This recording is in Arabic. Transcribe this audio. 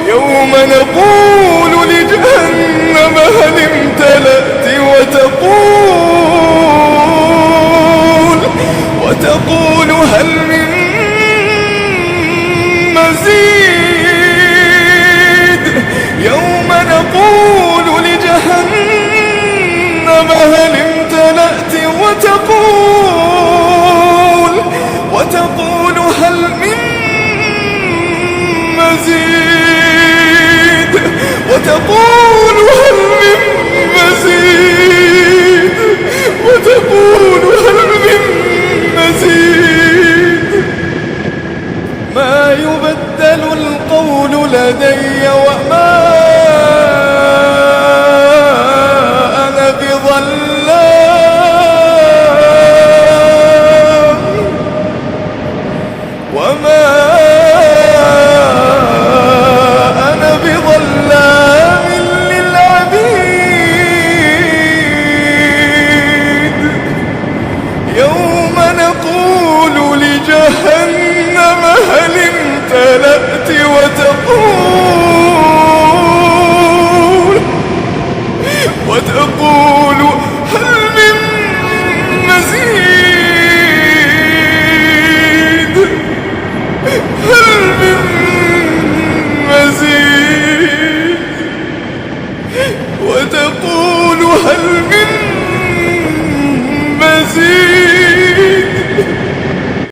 يوم نقول لجهنم هل امتلأت وتقول هل من مزيد. يوم نقول لجهنم هل امتلأت وتقول هل من مزيد. وتقول هل من مزيد. وتقول هل من مزيد. ما يبدل القول لدي وما أنا بظلام للعبيد. يوم نقول لجهنم هل امتلأت وتقول هل من مزيد. هل من